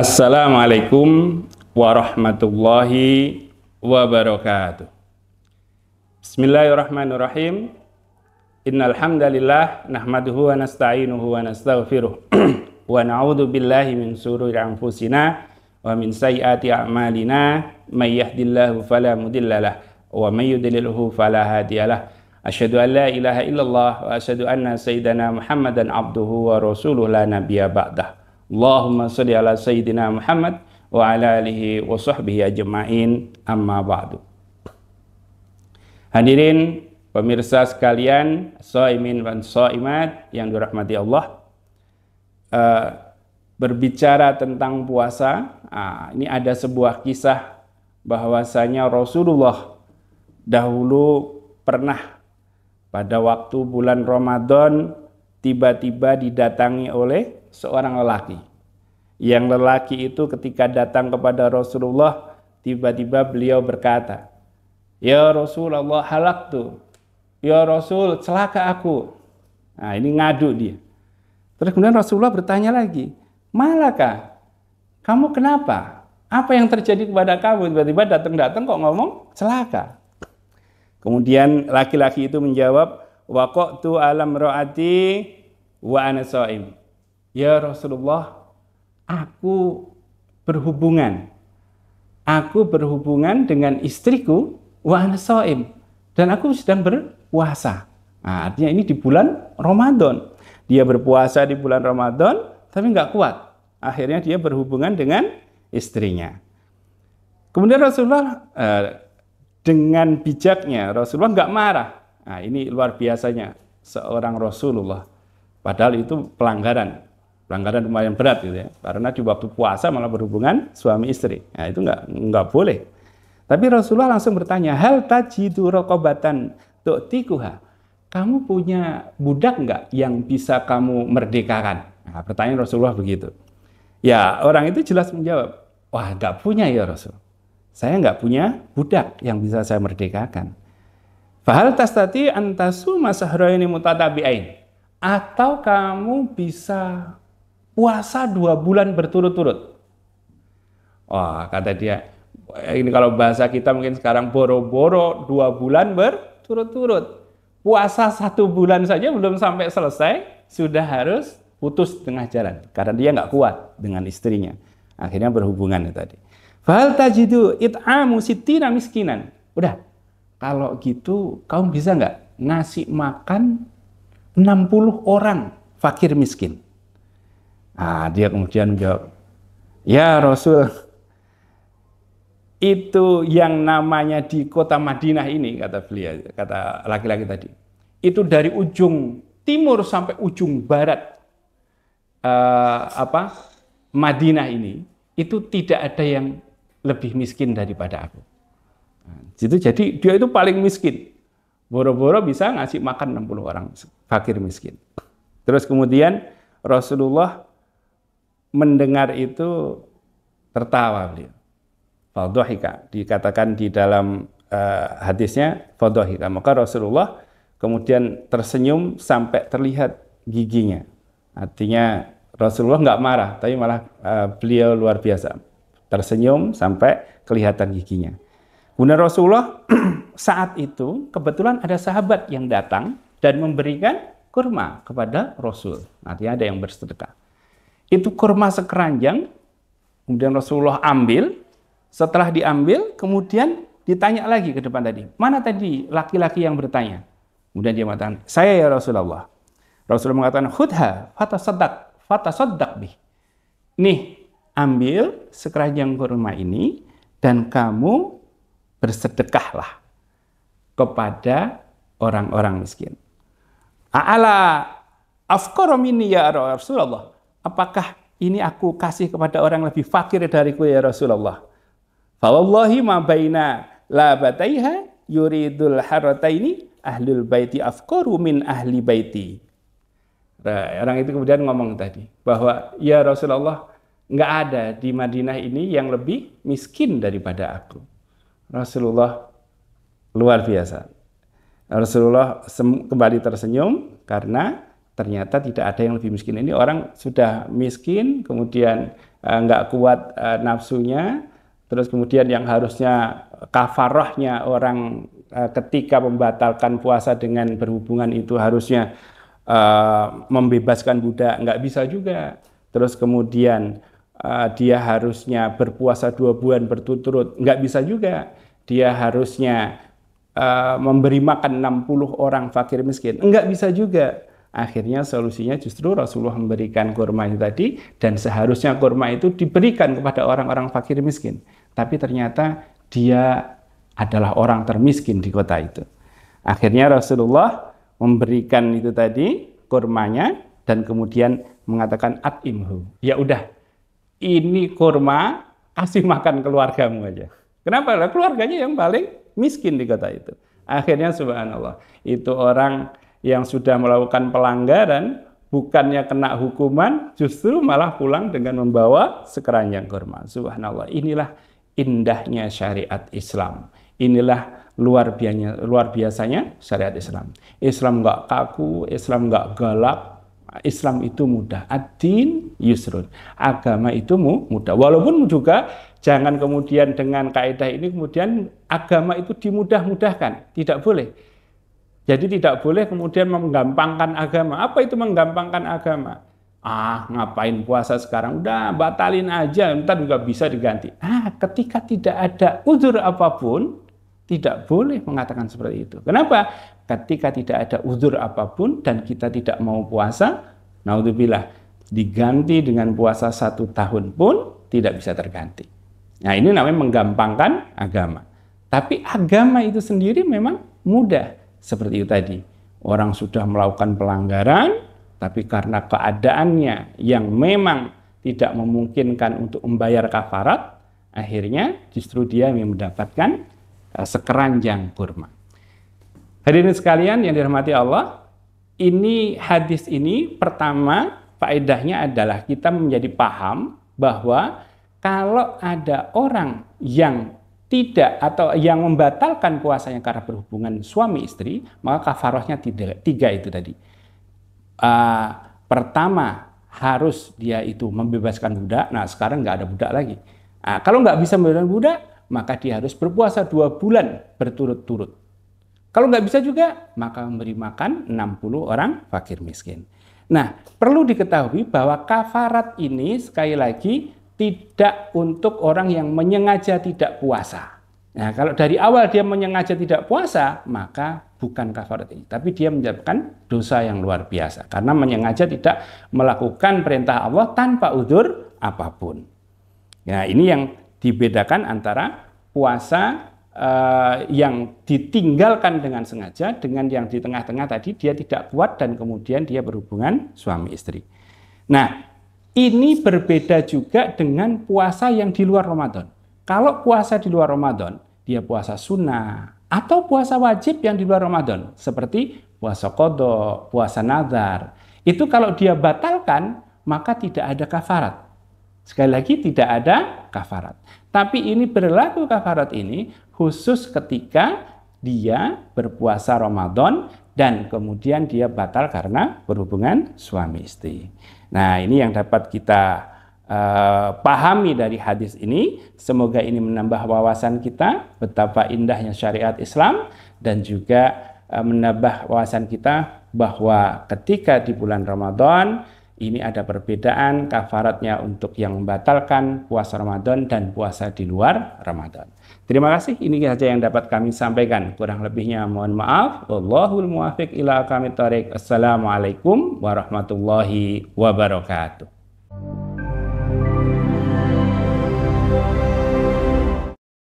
Assalamualaikum warahmatullahi wabarakatuh. Bismillahirrahmanirrahim. Innal hamdalillah nahmaduhu wa nasta'inuhu wa nastaghfiruh wa na'udzu billahi min shururi anfusina wa min sayyiati a'malina may yahdihillahu fala mudhillalah wa may yudlilhu fala hadiyalah. Asyhadu an la ilaha illallah wa asyhadu anna sayyidana Muhammadan abduhu wa rasuluh la nabiyya ba'dah. Allahumma sholli ala sayyidina Muhammad wa ala alihi wa sahbihi ajma'in, amma ba'du. Hadirin pemirsa sekalian, shaimin dan shaimat yang dirahmati Allah, berbicara tentang puasa, ini ada sebuah kisah bahwasanya Rasulullah dahulu pernah pada waktu bulan Ramadan tiba-tiba didatangi oleh seorang lelaki. Yang lelaki itu ketika datang kepada Rasulullah, tiba-tiba beliau berkata, "Ya Rasulullah, halaktu. Ya Rasul, celaka aku." Nah, ini ngadu dia. Terus kemudian Rasulullah bertanya lagi, "Malaka? Kamu kenapa? Apa yang terjadi kepada kamu? Tiba-tiba datang-datang kok ngomong celaka?" Kemudian laki-laki itu menjawab, "Waqatu alam ra'ati wa ana shaim." "Ya Rasulullah, aku berhubungan dengan istriku wa ana shaim, dan aku sedang berpuasa." Nah, artinya ini di bulan Ramadan. Dia berpuasa di bulan Ramadan tapi nggak kuat. Akhirnya dia berhubungan dengan istrinya. Kemudian Rasulullah dengan bijaknya Rasulullah nggak marah. Nah, ini luar biasanya seorang Rasulullah. Padahal itu pelanggaran lumayan berat gitu ya. Karena di waktu puasa malah berhubungan suami istri. Nah, itu nggak boleh. Tapi Rasulullah langsung bertanya, "Hal tajidu raqabatan tu'tikuha?" Kamu punya budak nggak yang bisa kamu merdekakan? Nah, pertanyaan Rasulullah begitu. Ya, orang itu jelas menjawab, "Wah, nggak punya ya Rasul. Saya nggak punya budak yang bisa saya merdekakan." Fahal tastati antasu masahraini mutatabi'ain. Atau kamu bisa puasa 2 bulan berturut-turut. Wah, kata dia, ini kalau bahasa kita mungkin sekarang boro-boro 2 bulan berturut-turut. Puasa 1 bulan saja belum sampai selesai, sudah harus putus tengah jalan. Karena dia nggak kuat dengan istrinya. Akhirnya berhubungan tadi. Fahal tajidu it'amu sittina miskinan. Udah, kalau gitu kamu bisa nggak ngasih makan 60 orang fakir miskin? Nah, dia kemudian menjawab, "Ya Rasul, itu yang namanya di kota Madinah ini," kata beliau, kata laki-laki tadi, "itu dari ujung timur sampai ujung barat Madinah ini, itu tidak ada yang lebih miskin daripada aku." Nah, jadi dia itu paling miskin. Boro-boro bisa ngasih makan 60 orang fakir miskin. Terus kemudian Rasulullah mendengar itu tertawa beliau. Fadhahika, dikatakan di dalam hadisnya fadhahika. Maka Rasulullah kemudian tersenyum sampai terlihat giginya. Artinya Rasulullah nggak marah, tapi malah beliau luar biasa. Tersenyum sampai kelihatan giginya. Kemudian Rasulullah saat itu kebetulan ada sahabat yang datang dan memberikan kurma kepada Rasul. Artinya ada yang bersedekah. Itu kurma sekeranjang, kemudian Rasulullah ambil. Setelah diambil, kemudian ditanya lagi ke depan tadi, "Mana tadi laki-laki yang bertanya?" Kemudian dia mengatakan, "Saya ya Rasulullah." Rasulullah mengatakan, "Khudha fatasaddaq bih." Nih, ambil sekeranjang kurma ini dan kamu bersedekahlah kepada orang-orang miskin. "A'ala afqara minni ya Rasulullah." Apakah ini aku kasih kepada orang lebih fakir dariku ya Rasulullah? "Fa wallahi ma baina labataiha yuridul harataini ahlul baiti afqaru min ahli baiti." Nah, orang itu kemudian ngomong tadi bahwa ya Rasulullah, nggak ada di Madinah ini yang lebih miskin daripada aku. Rasulullah luar biasa. Rasulullah kembali tersenyum karena ternyata tidak ada yang lebih miskin. Ini orang sudah miskin, kemudian nggak kuat nafsunya, terus kemudian yang harusnya kafarahnya orang ketika membatalkan puasa dengan berhubungan itu harusnya membebaskan budak, nggak bisa juga. Terus kemudian dia harusnya berpuasa 2 bulan berturut-turut, nggak bisa juga. Dia harusnya memberi makan 60 orang fakir miskin, nggak bisa juga. Akhirnya solusinya justru Rasulullah memberikan kurma itu tadi, dan seharusnya kurma itu diberikan kepada orang-orang fakir miskin. Tapi ternyata dia adalah orang termiskin di kota itu. Akhirnya Rasulullah memberikan itu tadi kurmanya dan kemudian mengatakan at'imhu. Ya udah, ini kurma, kasih makan keluargamu aja. Kenapa? Keluarganya yang paling miskin di kota itu. Akhirnya subhanallah, itu orang yang sudah melakukan pelanggaran bukannya kena hukuman, justru malah pulang dengan membawa sekeranjang kurma. Subhanallah, inilah indahnya syariat Islam. Inilah luar biasanya syariat Islam. Islam nggak kaku, Islam nggak galak, Islam itu mudah. Ad-din yusrun. Agama itu mudah. Walaupun juga jangan kemudian dengan kaidah ini kemudian agama itu dimudah-mudahkan. Tidak boleh. Jadi tidak boleh kemudian menggampangkan agama. Apa itu menggampangkan agama? Ngapain puasa sekarang? Udah batalin aja, ntar juga bisa diganti. Ketika tidak ada uzur apapun, tidak boleh mengatakan seperti itu. Kenapa? Ketika tidak ada uzur apapun dan kita tidak mau puasa, naudzubillah, diganti dengan puasa 1 tahun pun tidak bisa terganti. Nah, ini namanya menggampangkan agama. Tapi agama itu sendiri memang mudah. Seperti itu tadi, orang sudah melakukan pelanggaran, tapi karena keadaannya yang memang tidak memungkinkan untuk membayar kafarat, akhirnya justru dia mendapatkan sekeranjang kurma. Hadirin sekalian yang dirahmati Allah, ini hadis ini pertama faedahnya adalah kita menjadi paham bahwa kalau ada orang yang tidak atau yang membatalkan puasanya karena berhubungan suami istri, maka kafarahnya 3 itu tadi. Pertama harus dia itu membebaskan budak. Nah sekarang nggak ada budak lagi. Kalau nggak bisa membebaskan budak, maka dia harus berpuasa 2 bulan berturut-turut. Kalau nggak bisa juga, maka memberi makan 60 orang fakir miskin. Nah perlu diketahui bahwa kafarat ini sekali lagi tidak untuk orang yang menyengaja tidak puasa. Nah, kalau dari awal dia menyengaja tidak puasa, maka bukan kafarat ini. Tapi dia menyebabkan dosa yang luar biasa. Karena menyengaja tidak melakukan perintah Allah tanpa uzur apapun. Nah, ini yang dibedakan antara puasa yang ditinggalkan dengan sengaja dengan yang di tengah-tengah tadi dia tidak kuat dan kemudian dia berhubungan suami istri. Nah, ini berbeda juga dengan puasa yang di luar Ramadan. Kalau puasa di luar Ramadan, dia puasa sunnah atau puasa wajib yang di luar Ramadan, seperti puasa qadha, puasa nazar. Itu kalau dia batalkan, maka tidak ada kafarat. Sekali lagi tidak ada kafarat. Tapi ini berlaku kafarat ini khusus ketika dia berpuasa Ramadan dan kemudian dia batal karena berhubungan suami istri. Nah, ini yang dapat kita pahami dari hadis ini. Semoga ini menambah wawasan kita betapa indahnya syariat Islam dan juga menambah wawasan kita bahwa ketika di bulan Ramadan ini ada perbedaan kafaratnya untuk yang membatalkan puasa Ramadan dan puasa di luar Ramadan. Terima kasih, ini saja yang dapat kami sampaikan. Kurang lebihnya mohon maaf. Wallahul muwaffiq ila aqwamit thoriq. Assalamualaikum warahmatullahi wabarakatuh.